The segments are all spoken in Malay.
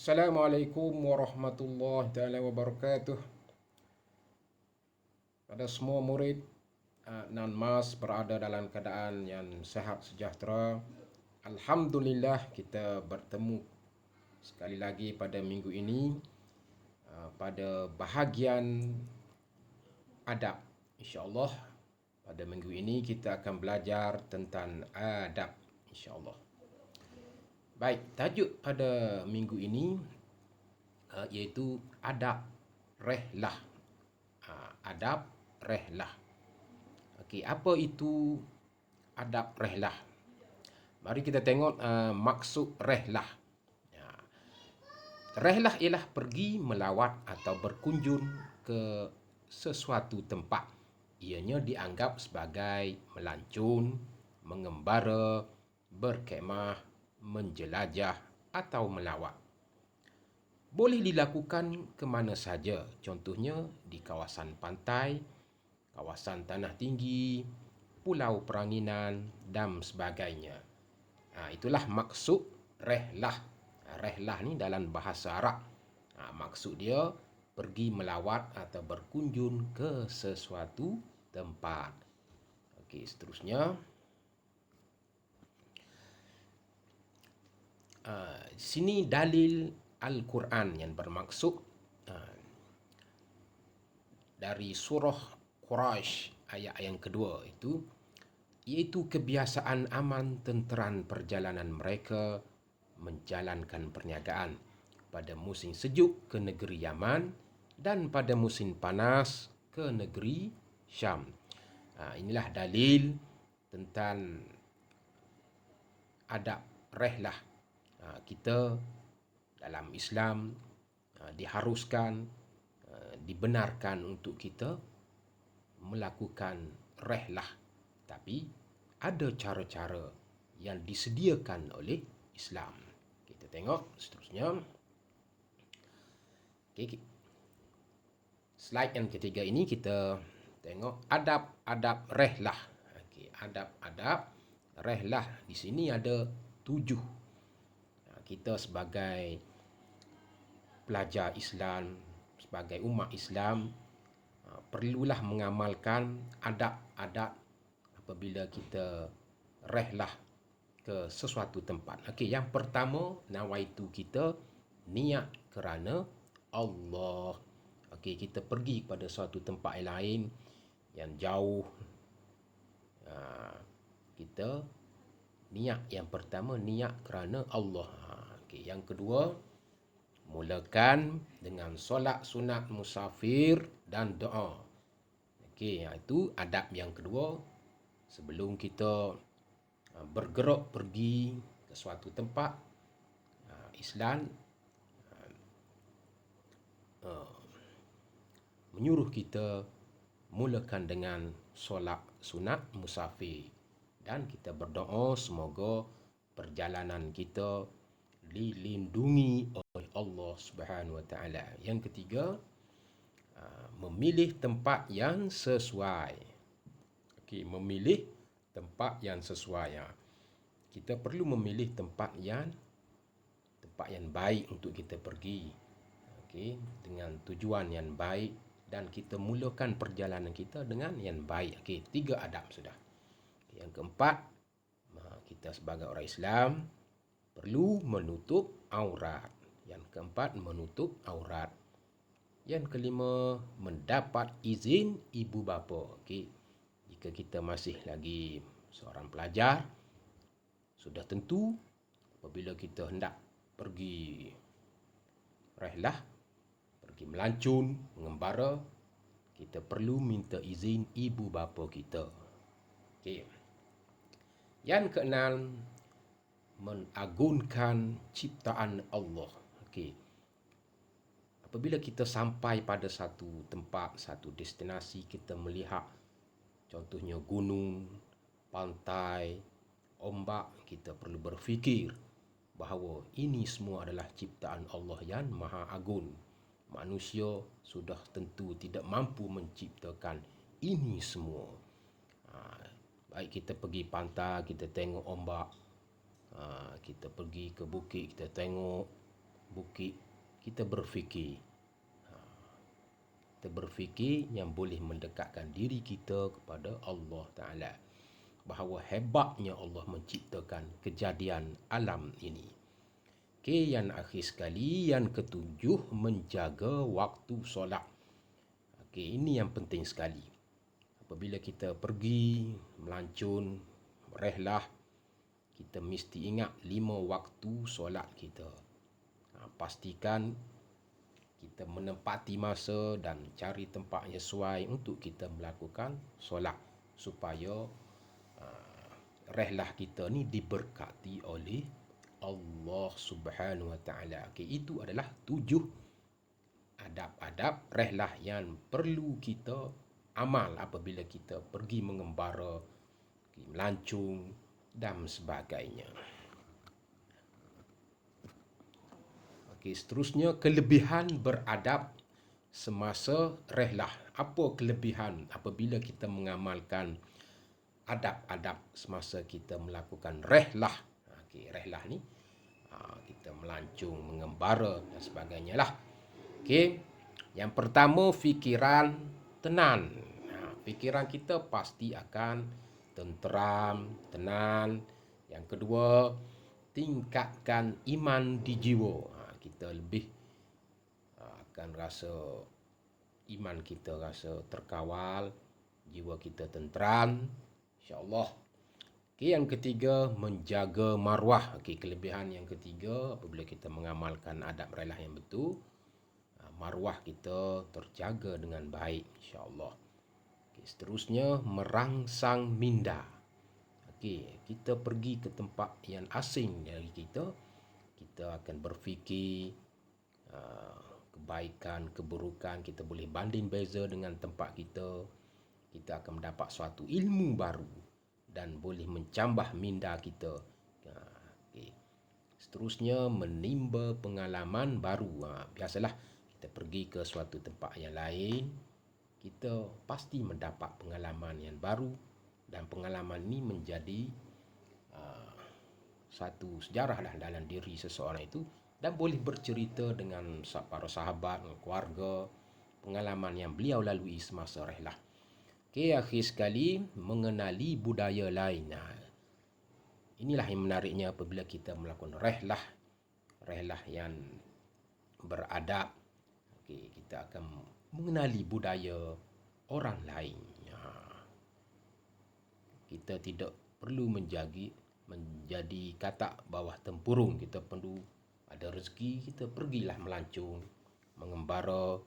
Assalamualaikum warahmatullahi taala wabarakatuh. Pada semua murid Nan Mas berada dalam keadaan yang sehat sejahtera. Alhamdulillah kita bertemu sekali lagi pada minggu ini pada bahagian adab. Insya-Allah pada minggu ini kita akan belajar tentang adab insya-Allah. Baik, tajuk pada minggu ini iaitu adab rehlah. Adab rehlah. Okey, apa itu adab rehlah? Mari kita tengok maksud rehlah. Ya, rehlah ialah pergi melawat atau berkunjung ke sesuatu tempat. Ianya dianggap sebagai melancun, mengembara, berkemah, menjelajah atau melawat. Boleh dilakukan ke mana saja, contohnya di kawasan pantai, kawasan tanah tinggi, pulau peranginan dan sebagainya. Itulah maksud rehlah. Rehlah ni dalam bahasa Arab. Maksud dia pergi melawat atau berkunjung ke sesuatu tempat. Okey, seterusnya. Di sini dalil Al-Quran yang bermaksud dari surah Quraisy ayat yang kedua itu, iaitu kebiasaan aman tenteran perjalanan mereka menjalankan perniagaan pada musim sejuk ke negeri Yaman dan pada musim panas ke negeri Syam. Inilah dalil tentang adab rehlah. Kita dalam Islam diharuskan, dibenarkan untuk kita melakukan rehlah, tapi ada cara-cara yang disediakan oleh Islam. Kita tengok seterusnya. Okay. Slide yang ketiga ini kita tengok adab-adab rehlah. Okay. Adab-adab rehlah di sini ada 7. Kita sebagai pelajar Islam, sebagai umat Islam, perlulah mengamalkan adab-adab apabila kita rehlah ke sesuatu tempat. Okey, yang pertama, nawaitu kita niat kerana Allah. Okey, kita pergi kepada suatu tempat yang lain yang jauh. Kita niat yang pertama niat kerana Allah. Okey, yang kedua, mulakan dengan solat sunat musafir dan doa. Okey, itu adab yang kedua. Sebelum kita bergerak pergi ke suatu tempat, Islam menyuruh kita mulakan dengan solat sunat musafir dan kita berdoa semoga perjalanan kita dilindungi oleh Allah Subhanahu Wa Taala. Yang ketiga, memilih tempat yang sesuai. Okey, memilih tempat yang sesuai. Kita perlu memilih tempat yang baik untuk kita pergi. Okey, dengan tujuan yang baik dan kita mulakan perjalanan kita dengan yang baik. Okey, 3 adab sudah. Okay, yang keempat, kita sebagai orang Islam perlu menutup aurat. Yang keempat, menutup aurat. Yang kelima, mendapat izin ibu bapa. Okey, jika kita masih lagi seorang pelajar, sudah tentu apabila kita hendak pergi rehlah, pergi melancun, mengembara, kita perlu minta izin ibu bapa kita. Okey. Yang keenam, mengagungkan ciptaan Allah. Okey. Apabila kita sampai pada satu tempat, satu destinasi, kita melihat contohnya gunung, pantai, ombak, kita perlu berfikir bahawa ini semua adalah ciptaan Allah yang Maha Agung. Manusia sudah tentu tidak mampu menciptakan ini semua. Baik kita pergi pantai, kita tengok ombak, kita pergi ke bukit, kita tengok bukit, kita berfikir. Kita berfikir yang boleh mendekatkan diri kita kepada Allah Ta'ala. Bahawa hebatnya Allah menciptakan kejadian alam ini. Okey, yang akhir sekali, yang ketujuh, menjaga waktu solat. Okey, ini yang penting sekali. Apabila kita pergi melancun, merehlah, kita mesti ingat 5 waktu solat kita. Pastikan kita menempati masa dan cari tempat yang sesuai untuk kita melakukan solat supaya rehlah kita ni diberkati oleh Allah Subhanahu Wa Taala. Okey, itu adalah 7 adab-adab rehlah yang perlu kita amal apabila kita pergi mengembara, melancung dan sebagainya. Okey, seterusnya kelebihan beradab semasa rehlah. Apa kelebihan apabila kita mengamalkan adab-adab semasa kita melakukan rehlah? Okey, rehlah ni kita melancung, mengembara dan sebagainya lah. Okey, yang pertama fikiran tenang. Fikiran kita pasti akan tenteram, tenang. Yang kedua, tingkatkan iman di jiwa. Kita lebih akan rasa iman kita rasa terkawal, jiwa kita tenteram, insya-Allah. Okey, yang ketiga, menjaga maruah. Okey, kelebihan yang ketiga apabila kita mengamalkan adab rehlah yang betul, maruah kita terjaga dengan baik, insya-Allah. Okey, seterusnya merangsang minda. Okey, kita pergi ke tempat yang asing dari kita, kita akan berfikir kebaikan, keburukan, kita boleh banding beza dengan tempat kita. Kita akan mendapat suatu ilmu baru dan boleh mencambah minda kita. Okay. Seterusnya menimba pengalaman baru. Biasalah kita pergi ke suatu tempat yang lain, kita pasti mendapat pengalaman yang baru dan pengalaman ini menjadi satu sejarah lah dalam diri seseorang itu dan boleh bercerita dengan para sahabat, keluarga, pengalaman yang beliau lalui semasa rehlah. Okey, akhir sekali mengenali budaya lain. Inilah yang menariknya apabila kita melakukan rehlah yang beradab. Okey, kita akan mengenali budaya orang lain. Kita tidak perlu menjadi katak bawah tempurung. Kita perlu ada rezeki, kita pergilah melancung, mengembara.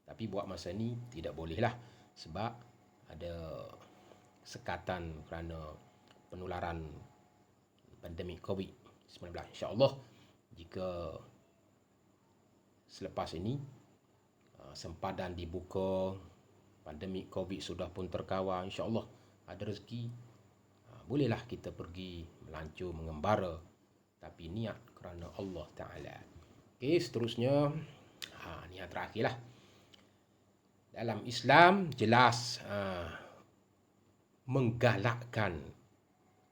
Tapi buat masa ni tidak bolehlah sebab ada sekatan kerana penularan pandemik COVID-19. InsyaAllah jika selepas ini sempadan dibuka, pandemik COVID sudah pun terkawal, insyaAllah ada rezeki, bolehlah kita pergi melancung, mengembara, tapi niat kerana Allah Ta'ala. Okey, seterusnya niat terakhirlah. Dalam Islam jelas menggalakkan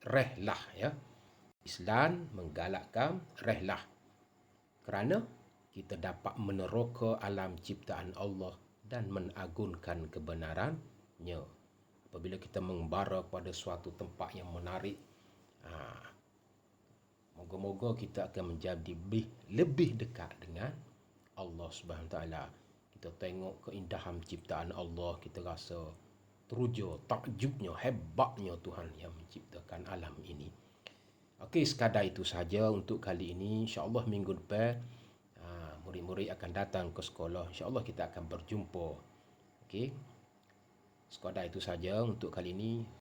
rehlah, ya. Islam menggalakkan rehlah kerana kita dapat meneroka alam ciptaan Allah dan menagungkan kebenarannya. Apabila kita mengembara pada suatu tempat yang menarik, moga-moga kita akan menjadi lebih dekat dengan Allah Subhanahu Taala. Kita tengok keindahan ciptaan Allah, kita rasa teruja, takjubnya, hebatnya Tuhan yang menciptakan alam ini. Okey, sekadar itu saja untuk kali ini. InsyaAllah minggu depan murid-murid akan datang ke sekolah. InsyaAllah kita akan berjumpa. Okey, sekadar itu saja untuk kali ini.